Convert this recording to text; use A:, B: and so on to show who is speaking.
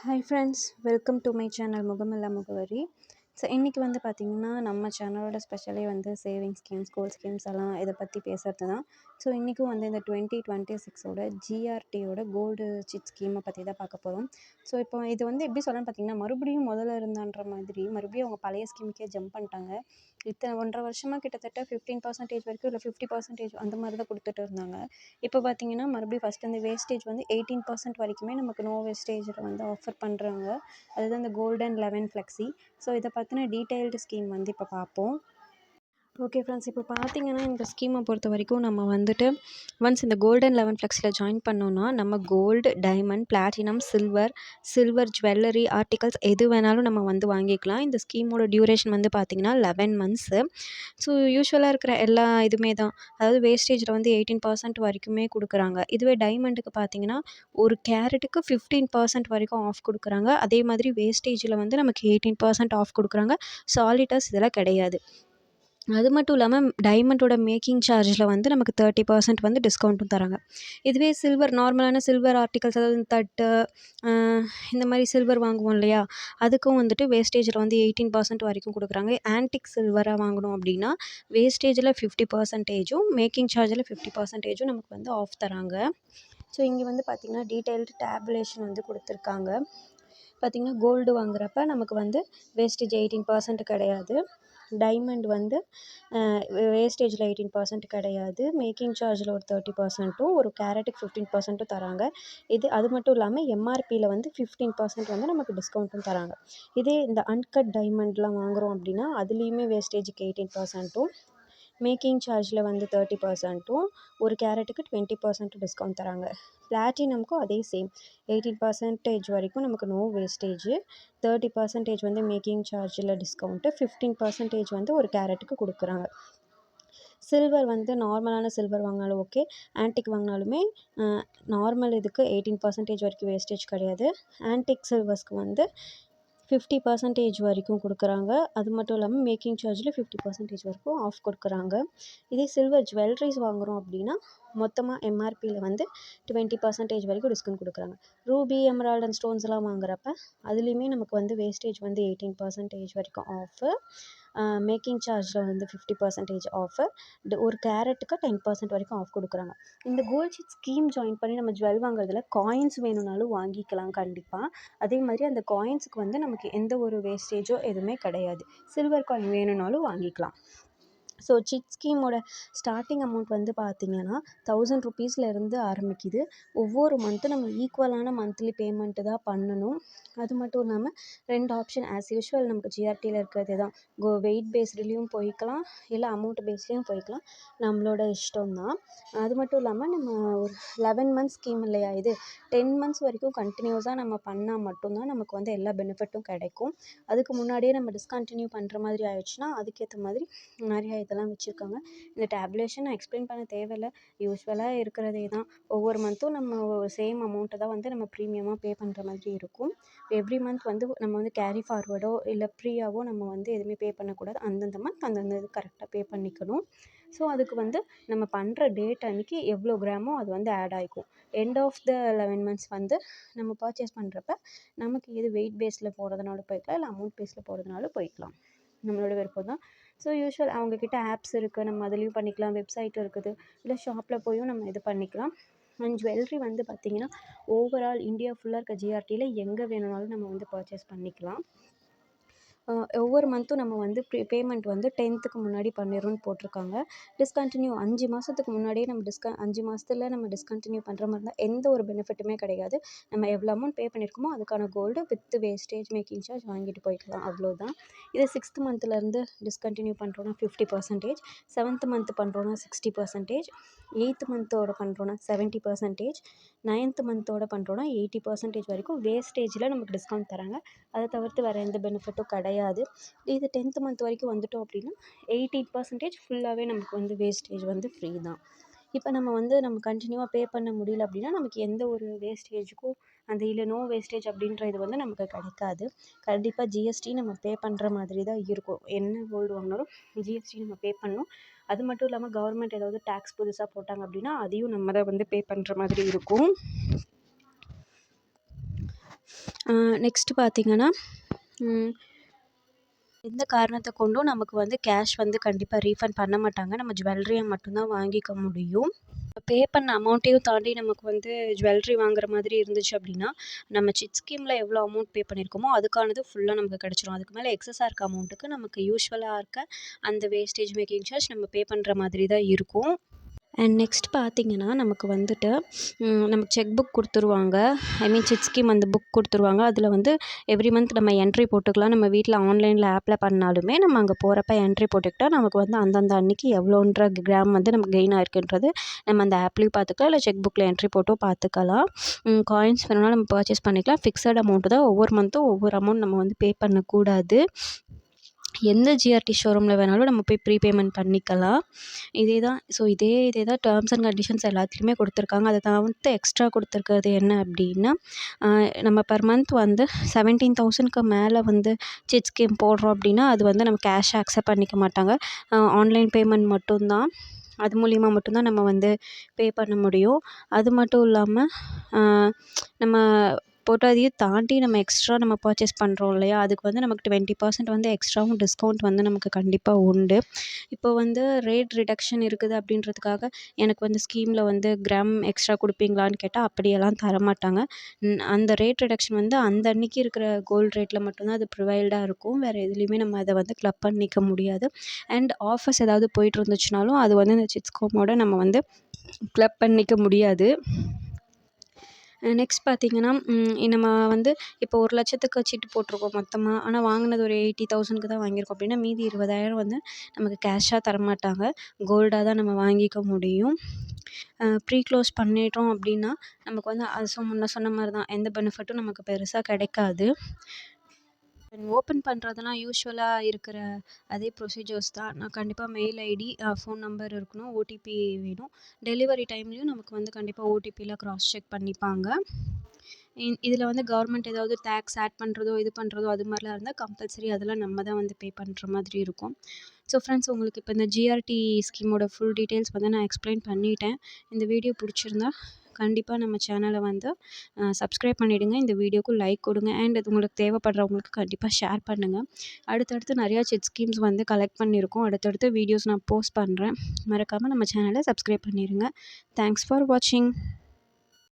A: Hi friends, welcome to my channel முகமில்லா முகவரி. So இன்றைக்கி வந்து பார்த்திங்கன்னா நம்ம சேனலோட ஸ்பெஷலே வந்து சேவிங் ஸ்கீம்ஸ், கோல் ஸ்கீம்ஸ் எல்லாம் இதை பற்றி பேசுகிறது தான். ஸோ இன்றைக்கும் வந்து இந்த 2026ஓட ஜிஆர்டியோட கோல்டு சிட் ஸ்கீமை பற்றி தான் பார்க்க போகிறோம். ஸோ இப்போ இது வந்து எப்படி சொல்லணும்னு பார்த்திங்கன்னா, மறுபடியும் முதல்ல இருந்தான்ற மாதிரி மறுபடியும் அவங்க பழைய ஸ்கீமுக்கே ஜம்ப் பண்ணிட்டாங்க. இத்தனை 1.5 வருஷமாக கிட்டத்தட்ட 15% வரைக்கும் இல்லை 50% அந்த மாதிரி தான் கொடுத்துட்டு இருந்தாங்க. இப்போ பார்த்திங்கன்னா மறுபடியும் ஃபஸ்ட் அந்த வேஸ்டேஜ் வந்து 18% வரைக்குமே நமக்கு நோ வேஸ்டேஜில் வந்து ஆஃபர் பண்ணுறாங்க. அதுதான் இந்த கோல்டன் 11 ஃப்ளெக்ஸி. ஸோ இதை பற்றின டீட்டெயில்டு ஸ்கீம் வந்து இப்போ பார்ப்போம். ஓகே ஃப்ரெண்ட்ஸ், இப்போ பார்த்தீங்கன்னா இந்த ஸ்கீமை பொறுத்த வரைக்கும் நம்ம வந்துட்டு ஒன்ஸ் இந்த கோல்டன் 11 ஃப்ளெக்ஸில் ஜாயின் பண்ணோன்னா நம்ம gold, diamond, platinum, silver jewellery articles எது வேணாலும் நம்ம வந்து வாங்கிக்கலாம். இந்த ஸ்கீமோட டியூரேஷன் வந்து பார்த்திங்கன்னா 11 மந்த்ஸு. ஸோ யூஸ்வலாக இருக்கிற எல்லா இதுவுமே தான், அதாவது வேஸ்டேஜில் வந்து 18% வரைக்குமே கொடுக்குறாங்க. இதுவே டைமண்டுக்கு பார்த்திங்கன்னா ஒரு கேரட்டுக்கு 15% வரைக்கும் ஆஃப் கொடுக்குறாங்க. அதே மாதிரி வேஸ்டேஜில் வந்து நமக்கு 18% ஆஃப் கொடுக்குறாங்க. சாலிட்டர்ஸ் இதெல்லாம் கிடையாது. அது மட்டும் இல்லாமல் டைமண்டோட மேக்கிங் சார்ஜில் வந்து நமக்கு 30% வந்து டிஸ்கவுண்ட்டும் தராங்க. இதுவே நார்மலான சில்வர் ஆர்டிகல்ஸ், அதாவது தட்டு இந்த மாதிரி சில்வர் வாங்குவோம் இல்லையா, அதுக்கும் வந்துட்டு வேஸ்டேஜில் வந்து 18% வரைக்கும் கொடுக்குறாங்க. ஆன்டிக் சில்வராக வாங்கணும் அப்படின்னா வேஸ்டேஜில் 50%, மேக்கிங் சார்ஜில் 50% நமக்கு வந்து ஆஃப் தராங்க. ஸோ இங்கே வந்து பார்த்திங்கன்னா டீட்டெயில்டு டேபுலேஷன் வந்து கொடுத்துருக்காங்க. பார்த்திங்கன்னா கோல்டு வாங்குறப்ப நமக்கு வந்து வேஸ்டேஜ் 18% கிடையாது. டைமண்ட் வந்து வேஸ்டேஜில் 18% கிடையாது. மேக்கிங் சார்ஜில் ஒரு 30%, ஒரு கேரட்டுக்கு 15% தராங்க. அது மட்டும் இல்லாமல் எம்ஆர்பியில் வந்து 15% வந்து நமக்கு டிஸ்கவுண்ட்டும் தராங்க. இதே இந்த அன்கட் டைமண்ட்லாம் வாங்குகிறோம் அப்படின்னா அதுலேயுமே வேஸ்டேஜுக்கு 18%, மேக்கிங் சார்ஜில் வந்து 30%, ஒரு கேரட்டுக்கு 20% டிஸ்கவுண்ட் தராங்க. பிளாட்டினம்க்கும் அதே சேம் 18% வரைக்கும் நமக்கு நோ வேஸ்டேஜு, 30% வந்து மேக்கிங் சார்ஜில் டிஸ்கவுண்ட்டு, 15% வந்து ஒரு கேரட்டுக்கு கொடுக்குறாங்க. சில்வர் வந்து நார்மலான சில்வர் வாங்கினாலும் ஓகே, ஆன்டிக் வாங்கினாலுமே நார்மல் இதுக்கு 18% வரைக்கும் வேஸ்டேஜ் கிடையாது. ஆன்டிக் சில்வர்ஸ்க்கு வந்து 50% வரைக்கும் கொடுக்குறாங்க. அது மட்டும் இல்லாமல் மேக்கிங் சார்ஜில் 50% வரைக்கும் ஆஃப் கொடுக்குறாங்க. இதே சில்வர் ஜுவல்லரிஸ் வாங்குகிறோம் அப்படின்னா மொத்தமாக எம்ஆர்பியில் வந்து 20% வரைக்கும் டிஸ்கவுண்ட் கொடுக்குறாங்க. ரூபி, எமரால்டு அண்ட் ஸ்டோன்ஸ்லாம் வாங்குறப்ப அதுலேயுமே நமக்கு வந்து வேஸ்டேஜ் வந்து 18% வரைக்கும் ஆஃபு, மேக்கிங் சார்ஜில் வந்து 50% ஆஃபர், ஒரு கேரட்டுக்கு 10% வரைக்கும் ஆஃப் கொடுக்குறாங்க. இந்த கோல்ட் சிட் ஸ்கீம் ஜாயின் பண்ணி நம்ம ஜுவல் வாங்குறதுல காயின்ஸ் வேணும்னாலும் வாங்கிக்கலாம் கண்டிப்பாக. அதே மாதிரி அந்த காயின்ஸுக்கு வந்து நமக்கு எந்த ஒரு வேஸ்டேஜோ எதுவுமே கிடையாது. சில்வர் காயின் வேணும்னாலும் வாங்கிக்கலாம். ஸோ சிட் ஸ்கீமோட ஸ்டார்டிங் அமௌண்ட் வந்து பார்த்திங்கன்னா 1000 ருபீஸ்லேருந்து ஆரம்பிக்குது. ஒவ்வொரு மந்த்தும் நம்ம ஈக்குவலான மந்த்லி பேமெண்ட்டு தான் பண்ணணும். அது மட்டும் இல்லாமல் 2 ஆப்ஷன் ஆஸ் யூஷுவல் நமக்கு ஜிஆர்டியில் இருக்கிறது தான். வெயிட் பேஸ்டுலேயும் போய்க்கலாம், இல்லை அமௌண்ட் பேஸ்லேயும் போய்க்கலாம், நம்மளோட இஷ்டம் தான். அது மட்டும் இல்லாமல் நம்ம ஒரு 11 மந்த்ஸ் ஸ்கீம் இல்லையா இது, 10 மந்த்ஸ் வரைக்கும் கண்டினியூஸாக நம்ம பண்ணால் மட்டும்தான் நமக்கு வந்து எல்லா பெனிஃபிட்டும் கிடைக்கும். அதுக்கு முன்னாடியே நம்ம டிஸ்கண்டினியூ பண்ணுற மாதிரி ஆயிடுச்சுன்னா அதுக்கேற்ற மாதிரி நிறையா இதெல்லாம் வச்சுருக்காங்க. இந்த டேபுலேஷன் நான் எக்ஸ்பிளைன் பண்ண தேவையில்லை, யூஸ்வலாக இருக்கிறதே தான். ஒவ்வொரு மந்த்தும் நம்ம சேம் அமௌண்ட்டை தான் வந்து நம்ம ப்ரீமியமாக பே பண்ணுற மாதிரி இருக்கும். எவ்ரி மந்த் வந்து நம்ம வந்து கேரி ஃபார்வர்டோ இல்லை ப்ரீயாவோ நம்ம வந்து எதுவுமே பே பண்ணக்கூடாது. அந்தந்த மந்த் அந்தந்த இது கரெக்டாக பே பண்ணிக்கணும். ஸோ அதுக்கு வந்து நம்ம பண்ணுற டேட் அன்றைக்கி எவ்வளோ கிராமோ அது வந்து ஆட் ஆகிக்கும். எண்ட் ஆஃப் த 11 மந்த்ஸ் வந்து நம்ம பர்ச்சேஸ் பண்ணுறப்ப நமக்கு எது வெயிட் பேஸில் போகிறதுனாலும் போய்க்கலாம், இல்லை அமௌண்ட் பேஸில் போகிறதுனாலும் போய்க்கலாம், நம்மளோட விருப்பம் தான். ஸோ யூஷுவல் அவங்கக்கிட்ட ஆப்ஸ் இருக்குது, நம்ம அதுலேயும் பண்ணிக்கலாம், வெப்சைட் இருக்குது, இல்லை ஷாப்பில் போயும் நம்ம இது பண்ணிக்கலாம். அண்ட் ஜுவல்லரி வந்து பார்த்திங்கன்னா ஓவரால் இந்தியா ஃபுல்லாக இருக்க ஜிஆர்டியில் எங்கே வேணும்னாலும் நம்ம வந்து பர்ச்சேஸ் பண்ணிக்கலாம். ஒவ்வொரு மந்த்தும் நம்ம வந்து பேமெண்ட் வந்து 10th முன்னாடி பண்ணிடணும்னு போட்டிருக்காங்க. டிஸ்கண்டினியூ 5 மாதத்துக்கு முன்னாடியே நம்ம 5 மாதத்துல நம்ம டிஸ்கண்டினியூ பண்ணுற மாதிரி இருந்தால் எந்த ஒரு பெனிஃபிட்டுமே கிடையாது. நம்ம எவ்வளோ அமௌண்ட் பே பண்ணியிருக்கோமோ அதுக்கான gold with wastage making charge வாங்கிட்டு போய்க்கலாம், அவ்வளோதான். இதே 6th மந்த்லேருந்து டிஸ்கண்டினியூ பண்ணுறோன்னா 50%, 7th மந்த் பண்ணுறோன்னா 60%, 8th மந்தோட பண்ணுறோன்னா 70%, 9th மந்தோட பண்ணுறோன்னா 80% வரைக்கும் வேஸ்டேஜில் நமக்கு டிஸ்கவுண்ட் தராங்க. அதை தவிர்த்து வேறு எந்த பெனிஃபிட்டும் கிடையாது. இது 10th மந்த் வரைக்கும் வந்துட்டோம் அப்படின்னா 80% ஃபுல்லாகவே நமக்கு வந்து வேஸ்டேஜ் வந்து ஃப்ரீ தான். இப்போ நம்ம கண்டினியூவாக பே பண்ண முடியல அப்படின்னா நமக்கு எந்த ஒரு வேஸ்டேஜுக்கும் அந்த இல்லை நோ வேஸ்டேஜ் அப்படின்ற இது வந்து நமக்கு கிடைக்காது. கண்டிப்பாக ஜிஎஸ்டி நம்ம பே பண்ணுற மாதிரி தான் இருக்கும். என்ன கோல்டு வாங்கினாலும் ஜிஎஸ்டி நம்ம பே பண்ணணும். அது மட்டும் இல்லாமல் கவர்மெண்ட் ஏதாவது டேக்ஸ் புதுசாக போட்டாங்க அப்படின்னா அதையும் நம்ம தான் வந்து பே பண்ணுற மாதிரி இருக்கும். நெக்ஸ்ட்டு பார்த்தீங்கன்னா, எந்த காரணத்த கொண்டும் நமக்கு வந்து கேஷ் வந்து கண்டிப்பா ரீஃபண்ட் பண்ண மாட்டாங்க. நம்ம ஜுவல்லரிய மட்டும் தான் வாங்கிக்க முடியும். பே பண்ண அமௌண்ட்டையும் தாண்டி நமக்கு வந்து ஜுவல்லரி வாங்குற மாதிரி இருந்துச்சு அப்படின்னா, நம்ம சிட் ஸ்கீம்ல எவ்வளோ அமௌண்ட் பே பண்ணியிருக்கோமோ, அதுக்கானது ஃபுல்லா நமக்கு கிடைச்சிரும். அதுக்கு மேல எக்ஸஸா இருக்க அமௌண்ட்டுக்கு நமக்கு யூசுவலா இருக்க அந்த வேஸ்டேஜ் மேக்கிங் சார்ஜ் நம்ம பே பண்ற மாதிரி தான் இருக்கும். அண்ட் நெக்ஸ்ட் பார்த்தீங்கன்னா, நமக்கு வந்துட்டு நமக்கு செக் புக் குடுத்துருவாங்க. ஐ மீன் சிட் ஸ்கீம் அந்த புக் குடுத்துருவாங்க. அதில வந்து எவ்ரி மந்த் நம்ம என்ட்ரி போட்டுக்கலாம். நம்ம வீட்ல ஆன்லைன்ல ஆப்ல பண்ணாலுமே, நம்ம அங்க போறப்ப என்ட்ரி போட்டுக்கிட்டா, நமக்கு வந்து அந்தந்த அன்னைக்கு எவ்வளோன்ற கிராம் வந்து நமக்கு கெயின் ஆயிருக்குன்றது நம்ம அந்த ஆப்லயும் பார்த்துக்கலாம். இல்ல செக் புக்ல என்ட்ரி போட்டும் பார்த்துக்கலாம். காயின்ஸ் வேணும்னா நம்ம பர்ச்சேஸ் பண்ணிக்கலாம். ஃபிக்ஸட் அமௌண்ட் தான். ஒவ்வொரு மந்த்தும் ஒவ்வொரு அமௌண்ட் நம்ம வந்து பே பண்ணக்கூடாது. எந்த ஜிஆர்டி ஷோரூம்ல வேணாலும் நம்ம போய் ப்ரீபேமெண்ட் பண்ணிக்கலாம். இதே தான் டெர்ம்ஸ் அண்ட் கண்டிஷன்ஸ் எல்லாத்துலேயுமே கொடுத்துருக்காங்க. அதை தவிர்த்து எக்ஸ்ட்ரா கொடுத்துருக்கிறது என்ன அப்படின்னா, நம்ம பெர் மந்த் வந்து 17,000க்கு மேலே வந்து சிட் ஸ்கீம் போடுறோம் அப்படின்னா, அது வந்து நம்ம கேஷ் அக்செப்ட் பண்ணிக்க மாட்டாங்க. ஆன்லைன் பேமெண்ட் மட்டும் தான். அது மூலியமா மட்டும் தான் நம்ம வந்து பே பண்ண முடியும். அது மட்டும் இல்லாம, நம்ம போட்டு அதையும் தாண்டி நம்ம எக்ஸ்ட்ரா நம்ம பர்ச்சேஸ் பண்ணுறோம் இல்லையா? அதுக்கு வந்து நமக்கு 20% வந்து எக்ஸ்ட்ராவும் டிஸ்கவுண்ட் வந்து நமக்கு கண்டிப்பா உண்டு. இப்போ வந்து ரேட் ரிடக்ஷன் இருக்குது அப்படின்றதுக்காக எனக்கு வந்து ஸ்கீம்ல வந்து கிராம் எக்ஸ்ட்ரா குடுப்பீங்களான்னு கேட்டா, அப்படியெல்லாம் தரமாட்டாங்க. அந்த ரேட் ரிடக்ஷன் வந்து அந்த அன்னைக்கு இருக்கிற கோல்ட் ரேட்ல மட்டும் தான் அது ப்ரிவைல்டா இருக்கும். வேற எதுலயுமே நம்ம அத வந்து கிளப் பண்ணிக்க முடியாது. அண்ட் ஆஃபர்ஸ் ஏதாவது போயிட்டு இருந்துச்சுனாலும், அது வந்து இந்த சிட்ஸ்கோமோட நம்ம வந்து கிளப் பண்ணிக்க முடியாது. நெக்ஸ்ட் பார்த்தீங்கன்னா, நம்ம வந்து இப்போ 1,00,000க்கு சீட்டு போட்டிருக்கோம் மொத்தமா. ஆனா வாங்குனது ஒரு 80,000க்கு தான் வாங்கியிருக்கோம் அப்படின்னா, மீதி 20,000 வந்து நமக்கு கேஷா தரமாட்டாங்க. கோல்டா தான் நம்ம வாங்கிக்க முடியும். ப்ரீ க்ளோஸ் பண்ணிட்டோம் அப்படின்னா, நமக்கு வந்து அது முன்ன சொன்ன மாரி தான். எந்த பெனிஃபிட்டும் நமக்கு பெருசா கிடைக்காது. ஓப்பன் பண்ணுறதெல்லாம் யூசுவலா இருக்கிற அதே ப்ரொசீஜர்ஸ் தான். நான் கண்டிப்பா மெயில் ஐடி, ஃபோன் நம்பர் இருக்கணும். ஓடிபி வேணும். டெலிவரி டைம்லேயும் நமக்கு வந்து கண்டிப்பா ஓடிபிலாம் கிராஸ் செக் பண்ணிப்பாங்க. இதில வந்து கவர்மெண்ட் ஏதாவது டேக்ஸ் ஆட் பண்ணுறதோ, இது பண்ணுறதோ அது மாதிரிலாம் இருந்தால் கம்பல்சரி அதெல்லாம் நம்ம தான் வந்து பே பண்ணுற மாதிரி இருக்கும். ஸோ ஃப்ரெண்ட்ஸ், உங்களுக்கு இப்போ இந்த ஜிஆர்டி ஸ்கீமோட ஃபுல் டீட்டெயில்ஸ் வந்து நான் எக்ஸ்பிளைன் பண்ணிட்டேன். இந்த வீடியோ பிடிச்சிருந்தா கண்டிப்பா நம்ம சேனலை வந்து சப்ஸ்கிரைப் பண்ணிவிடுங்க. இந்த வீடியோக்கு லைக் கொடுங்க. அண்ட் அது உங்களுக்கு தேவைப்படுறவங்களுக்கு கண்டிப்பாக ஷேர் பண்ணுங்கள். அடுத்தடுத்து நிறையா சிட் ஸ்கீம்ஸ் வந்து கலெக்ட் பண்ணியிருக்கோம். அடுத்தடுத்து வீடியோஸ் நான் போஸ்ட் பண்ணுறேன். மறக்காமல் நம்ம சேனலை சப்ஸ்கிரைப் பண்ணிடுங்க. தேங்க்ஸ் ஃபார் வாட்சிங்.